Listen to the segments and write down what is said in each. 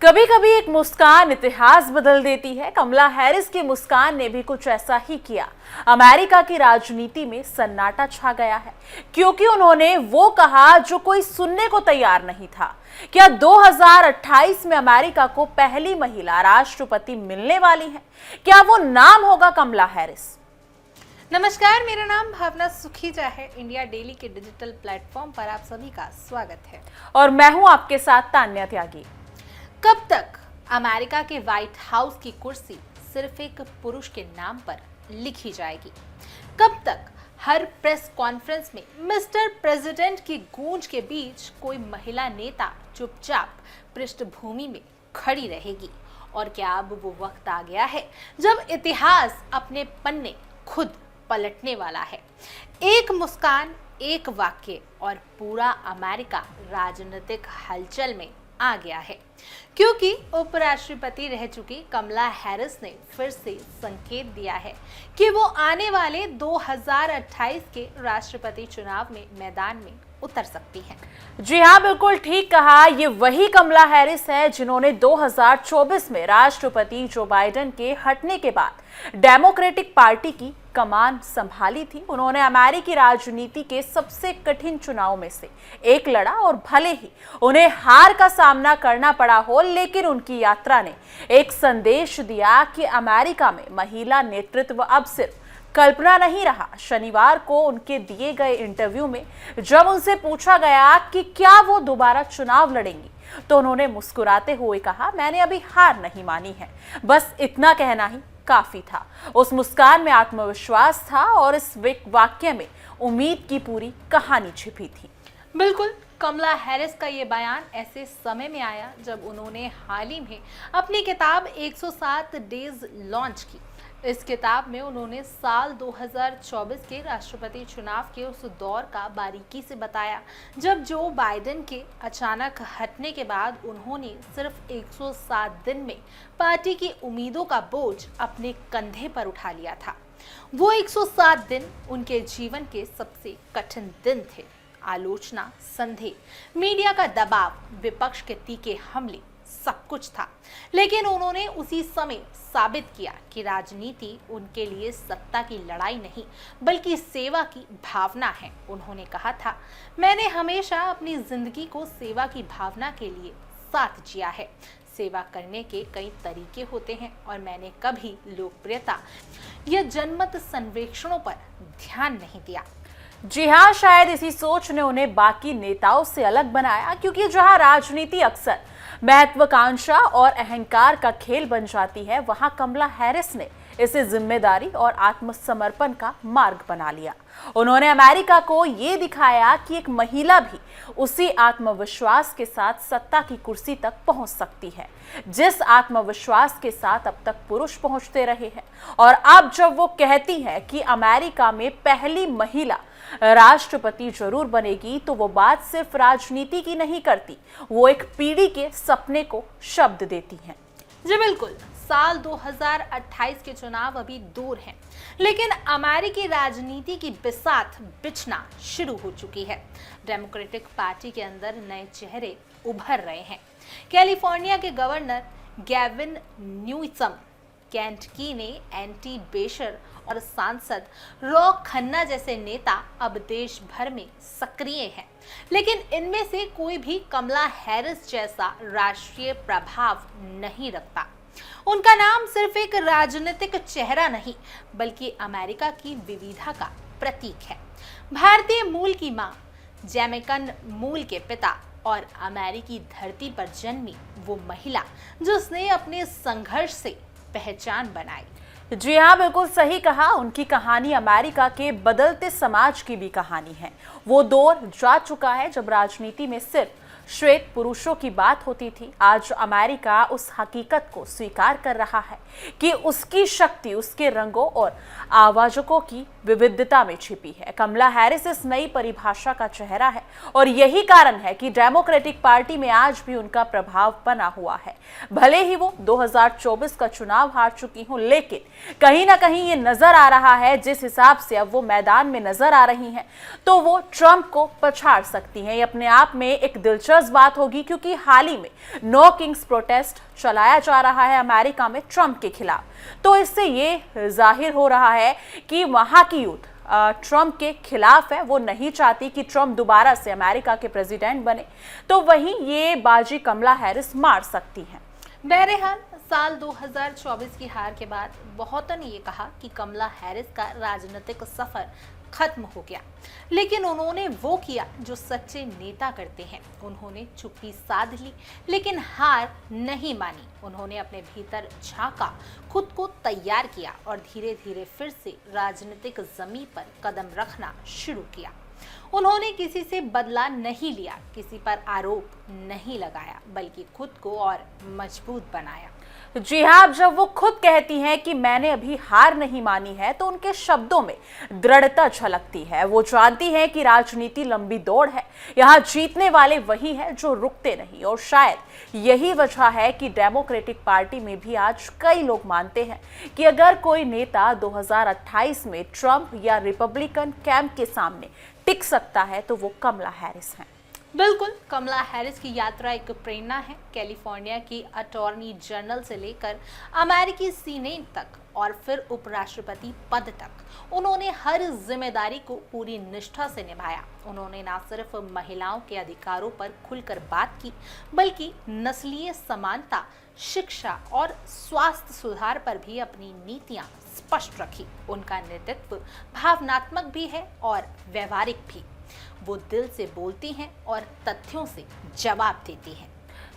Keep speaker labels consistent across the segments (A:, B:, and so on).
A: कभी कभी एक मुस्कान इतिहास बदल देती है। कमला हैरिस की मुस्कान ने भी कुछ ऐसा ही किया। अमेरिका की राजनीति में सन्नाटा छा गया है क्योंकि उन्होंने वो कहा जो कोई सुनने को तैयार नहीं था। क्या 2028 में अमेरिका को पहली महिला राष्ट्रपति मिलने वाली है? क्या वो नाम होगा कमला हैरिस?
B: नमस्कार, मेरा नाम भावना सुखीजा है। इंडिया डेली के डिजिटल प्लेटफॉर्म पर आप सभी का स्वागत है
A: और मैं हूं आपके साथ तान्या त्यागी।
B: कब तक अमेरिका के व्हाइट हाउस की कुर्सी सिर्फ एक पुरुष के नाम पर लिखी जाएगी? कब तक हर प्रेस कॉन्फ्रेंस में मिस्टर प्रेसिडेंट की गूंज के बीच कोई महिला नेता चुपचाप पृष्ठभूमि में खड़ी रहेगी? और क्या अब वो वक्त आ गया है जब इतिहास अपने पन्ने खुद पलटने वाला है? एक मुस्कान, एक वाक्य और पूरा अमेरिका राजनीतिक हलचल में आ गया है, क्योंकि उपराष्ट्रपति रह चुकी कमला हैरिस ने फिर से संकेत दिया है कि वो आने वाले 2028 के राष्ट्रपति चुनाव में मैदान में उतर सकती हैं।
A: जी हाँ, बिल्कुल ठीक कहा। ये वही कमला हैरिस है जिन्होंने 2024 में राष्ट्रपति जो बाइडेन के हटने के बाद डेमोक्रेटिक पार्टी की कमान संभाली थी। उन्होंने अमेरिकी राजनीति के सबसे कठिन चुनाव में से एक लड़ा और भले ही उन्हें हार का सामना करना पड़ा हो, लेकिन उनकी यात्रा ने एक संदेश दिया कि अमेरिका में महिला नेतृत्व अब सिर्फ कल्पना नहीं रहा। शनिवार को उनके दिए गए इंटरव्यू में जब उनसे पूछा गया कि क्या वो दोबारा चुनाव लड़ेंगी, तो उन्होंने मुस्कुराते हुए कहा, मैंने अभी हार नहीं मानी है, बस इतना कहना ही काफी था। उस मुस्कान में आत्मविश्वास था और इस वाक्य में उम्मीद की पूरी कहानी छिपी थी।
B: बिल्कुल, कमला हैरिस का ये बयान ऐसे समय में आया जब उन्होंने हाल ही में अपनी किताब 107 डेज लॉन्च की। इस किताब में उन्होंने साल 2024 के राष्ट्रपति चुनाव के उस दौर का बारीकी से बताया जब जो बाइडेन के अचानक हटने के बाद उन्होंने सिर्फ 107 दिन में पार्टी की उम्मीदों का बोझ अपने कंधे पर उठा लिया था। वो 107 दिन उनके जीवन के सबसे कठिन दिन थे। आलोचना, संदेह, मीडिया का दबाव, विपक्ष के तीखे हमले, सब कुछ था, लेकिन उन्होंने उसी समय साबित किया कि राजनीति उनके लिए सत्ता की लड़ाई नहीं बल्कि सेवा की भावना है। उन्होंने कहा था, मैंने हमेशा अपनी जिंदगी को सेवा की भावना के लिए साथ जिया है। सेवा करने के कई तरीके होते हैं और मैंने कभी लोकप्रियता या जनमत सर्वेक्षणों पर ध्यान नहीं दिया।
A: जी हाँ, शायद इसी सोच ने उन्हें बाकी नेताओं से अलग बनाया, क्योंकि जहां राजनीति अक्सर महत्वाकांक्षा और अहंकार का खेल बन जाती है, वहां कमला हैरिस ने इसे जिम्मेदारी और आत्मसमर्पण का मार्ग बना लिया। उन्होंने अमेरिका को ये दिखाया कि एक महिला भी उसी आत्मविश्वास के साथ सत्ता की कुर्सी तक पहुंच सकती है जिस आत्मविश्वास के साथ अब तक पुरुष पहुंचते रहे हैं। और अब जब वो कहती है कि अमेरिका में पहली महिला राष्ट्रपति जरूर बनेगी, तो वो बात सिर्फ राजनीति की नहीं करती, वो एक पीढ़ी के सपने को शब्द देती हैं।
B: जी बिल्कुल, साल 2028 के चुनाव अभी दूर हैं, लेकिन अमेरिकी राजनीति की बिसात बिछना शुरू हो चुकी है। डेमोक्रेटिक पार्टी के अंदर नए चेहरे उभर रहे हैं। कैलिफोर्निया के गवर्नर गैविन न्यूसम, केंटकी ने एंटी बेशर और सांसद रॉ खन्ना जैसे नेता अब देश भर में सक्रिय हैं, लेकिन इनमें से कोई भी कमला हैरिस जैसा राष्ट्रीय प्रभाव नहीं रखता। उनका नाम सिर्फ एक राजनीतिक चेहरा नहीं बल्कि अमेरिका की विविधता का प्रतीक है। भारतीय मूल की मां, जैमेकन मूल के पिता और अमेरिकी धरती पर जन्मी वो महिला जिसने अपने संघर्ष से पहचान बनाई।
A: जी हाँ, बिल्कुल सही कहा। उनकी कहानी अमेरिका के बदलते समाज की भी कहानी है। वो दौर जा चुका है जब राजनीति में सिर्फ श्वेत पुरुषों की बात होती थी। आज अमेरिका उस हकीकत को स्वीकार कर रहा है कि उसकी शक्ति उसके रंगों और आवाजों की विविधता में छिपी है। कमला हैरिस इस नई परिभाषा का चेहरा है और यही कारण है कि डेमोक्रेटिक पार्टी में आज भी उनका प्रभाव बना हुआ है। भले ही वो 2024 का चुनाव हार चुकी हूं, लेकिन कहीं ना कहीं ये नजर आ रहा है जिस हिसाब से अब वो मैदान में नजर आ रही हैं, तो वो ट्रंप को पछाड़ सकती हैं। ये अपने आप में एक दिलचस्प बात होगी, क्योंकि हाल ही में नो किंग्स प्रोटेस्ट चलाया जा रहा है अमेरिका में ट्रंप के खिलाफ। तो इससे ये जाहिर हो रहा है कि वहां की यूथ ट्रंप के खिलाफ है। वो नहीं चाहती कि ट्रंप दोबारा से अमेरिका के प्रेसिडेंट बने, तो वहीं ये बाजी कमला हैरिस मार सकती हैं।
B: बहरहाल साल 2024 की हार के बाद बहुतों ने ये कहा कि कमला हैरिस का राजनीतिक सफर खत्म हो गया, लेकिन उन्होंने वो किया जो सच्चे नेता करते हैं। उन्होंने चुप्पी साध ली, लेकिन हार नहीं मानी। उन्होंने अपने भीतर झांका, खुद को तैयार किया और धीरे धीरे फिर से राजनीतिक जमीन पर कदम रखना शुरू किया। उन्होंने किसी से बदला नहीं लिया, किसी पर आरोप नहीं लगाया, बल्कि खुद को और मजबूत बनाया।
A: जी हाँ, जब वो खुद कहती हैं कि मैंने अभी हार नहीं मानी है, तो उनके शब्दों में दृढ़ता झलकती है। वो जानती हैं कि राजनीति लंबी दौड़ है, यहाँ जीतने वाले वही हैं जो रुकते नहीं। और शायद यही वजह है कि डेमोक्रेटिक पार्टी में भी आज कई लोग मानते हैं कि अगर कोई नेता 2028 में ट्रंप या रिपब्लिकन कैंप के सामने टिक सकता है, तो वो कमला हैरिस हैं।
B: बिल्कुल, कमला हैरिस की यात्रा एक प्रेरणा है। कैलिफोर्निया की अटॉर्नी जनरल से लेकर अमेरिकी सीनेट तक और फिर उपराष्ट्रपति पद तक उन्होंने हर जिम्मेदारी को पूरी निष्ठा से निभाया। उन्होंने न सिर्फ महिलाओं के अधिकारों पर खुलकर बात की, बल्कि नस्लीय समानता, शिक्षा और स्वास्थ्य सुधार पर भी अपनी नीतियां स्पष्ट रखी। उनका नेतृत्व भावनात्मक भी है और व्यवहारिक भी। वो दिल से बोलती हैं और तथ्यों से जवाब देती हैं।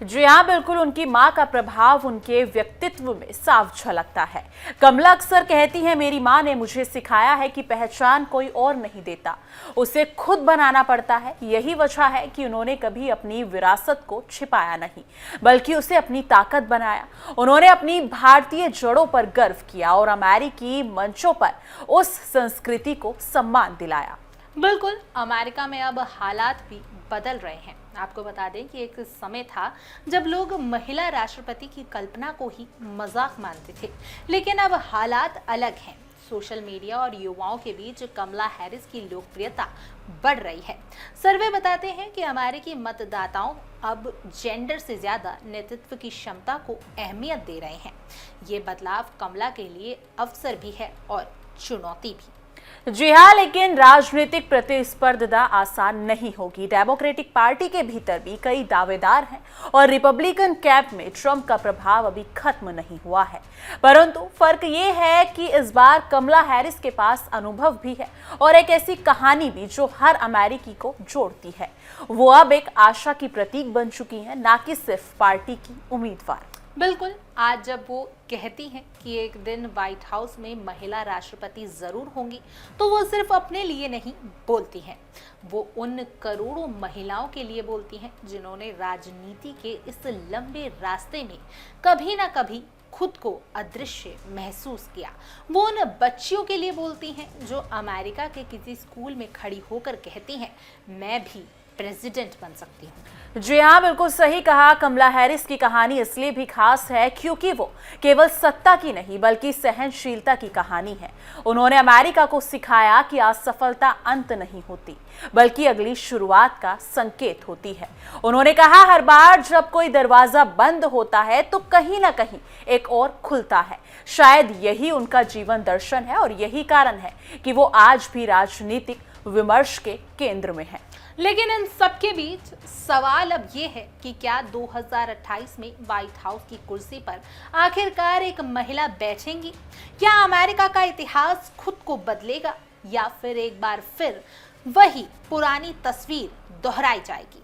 A: जी हाँ, बिल्कुल, उनकी माँ का प्रभाव उनके व्यक्तित्व में साफ झलकता है। कमला अक्सर कहती है, मेरी माँ ने मुझे सिखाया है कि पहचान कोई और नहीं देता, उसे खुद बनाना पड़ता है। यही वजह है कि उन्होंने कभी अपनी विरासत को छिपाया नहीं, बल्कि उसे अपनी ताकत बनाया। उन्होंने अपनी भारतीय जड़ों पर गर्व किया और अमेरिकी मंचों पर उस संस्कृति को सम्मान दिलाया।
B: बिल्कुल, अमेरिका में अब हालात भी बदल रहे हैं। आपको बता दें कि एक समय था जब लोग महिला राष्ट्रपति की कल्पना को ही मजाक मानते थे, लेकिन अब हालात अलग हैं। सोशल मीडिया और युवाओं के बीच कमला हैरिस की लोकप्रियता बढ़ रही है। सर्वे बताते हैं कि अमेरिकी मतदाताओं अब जेंडर से ज्यादा नेतृत्व की क्षमता को अहमियत दे रहे हैं। ये बदलाव कमला के लिए अवसर भी है और चुनौती भी।
A: जी हाँ, लेकिन राजनीतिक प्रतिस्पर्धा आसान नहीं होगी। डेमोक्रेटिक पार्टी के भीतर भी कई दावेदार हैं और रिपब्लिकन कैंप में ट्रंप का प्रभाव अभी खत्म नहीं हुआ है। परंतु फर्क ये है कि इस बार कमला हैरिस के पास अनुभव भी है और एक ऐसी कहानी भी जो हर अमेरिकी को जोड़ती है। वो अब एक आशा की प्रतीक बन चुकी है, ना कि सिर्फ पार्टी की उम्मीदवार।
B: बिल्कुल, आज जब वो कहती हैं कि एक दिन व्हाइट हाउस में महिला राष्ट्रपति जरूर होंगी, तो वो सिर्फ अपने लिए नहीं बोलती हैं, वो उन करोड़ों महिलाओं के लिए बोलती हैं जिन्होंने राजनीति के इस लंबे रास्ते में कभी ना कभी खुद को अदृश्य महसूस किया। वो उन बच्चियों के लिए बोलती हैं जो अमेरिका के किसी स्कूल में खड़ी होकर कहती हैं, मैं भी प्रेसिडेंट बन सकती हूँ।
A: जी हाँ, बिल्कुल सही कहा। कमला हैरिस की कहानी इसलिए भी खास है क्योंकि वो केवल सत्ता की नहीं बल्कि सहनशीलता की कहानी है। उन्होंने अमेरिका को सिखाया कि असफलता अंत नहीं होती बल्कि अगली शुरुआत का संकेत होती है। उन्होंने कहा, हर बार जब कोई दरवाजा बंद होता है तो कहीं ना कहीं एक और खुलता है। शायद यही उनका जीवन दर्शन है और यही कारण है कि वो आज भी राजनीतिक विमर्श के केंद्र में है।
B: लेकिन इन सबके बीच सवाल अब ये है कि क्या 2028 में व्हाइट हाउस की कुर्सी पर आखिरकार एक महिला बैठेंगी? क्या अमेरिका का इतिहास खुद को बदलेगा या फिर एक बार फिर वही पुरानी तस्वीर दोहराई जाएगी?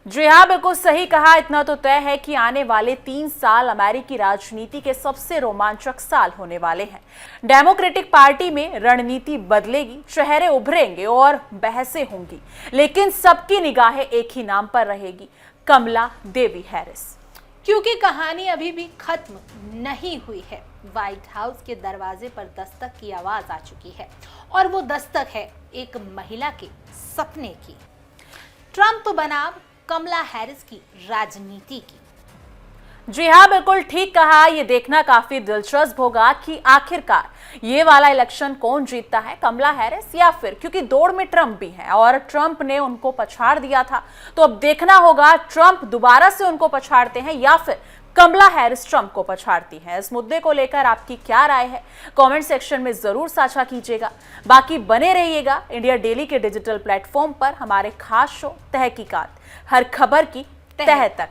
A: जी हाँ, बिल्कुल सही कहा। इतना तो तय है कि आने वाले 3 साल अमेरिकी राजनीति के सबसे रोमांचक साल होने वाले हैं। डेमोक्रेटिक पार्टी में रणनीति बदलेगी, चेहरे उभरेंगे और बहसें होंगी, लेकिन सबकी निगाहें एक ही नाम पर रहेगी, कमला देवी हैरिस।
B: क्योंकि कहानी अभी भी खत्म नहीं हुई है। व्हाइट हाउस के दरवाजे पर दस्तक की आवाज आ चुकी है और वो दस्तक है एक महिला के सपने की। ट्रंप बनाम कमला हैरिस की राजनीति की।
A: जी हाँ, बिल्कुल ठीक कहा। ये देखना काफी दिलचस्प होगा कि आखिरकार ये वाला इलेक्शन कौन जीतता है, कमला हैरिस या फिर, क्योंकि दौड़ में ट्रंप भी है और ट्रंप ने उनको पछाड़ दिया था, तो अब देखना होगा ट्रंप दोबारा से उनको पछाड़ते हैं या फिर कमला हैरिस ट्रंप को पछाड़ती है। इस मुद्दे को लेकर आपकी क्या राय है, कमेंट सेक्शन में जरूर साझा कीजिएगा। बाकी बने रहिएगा इंडिया डेली के डिजिटल प्लेटफॉर्म पर हमारे खास शो तहकीकात, हर खबर की तह तक।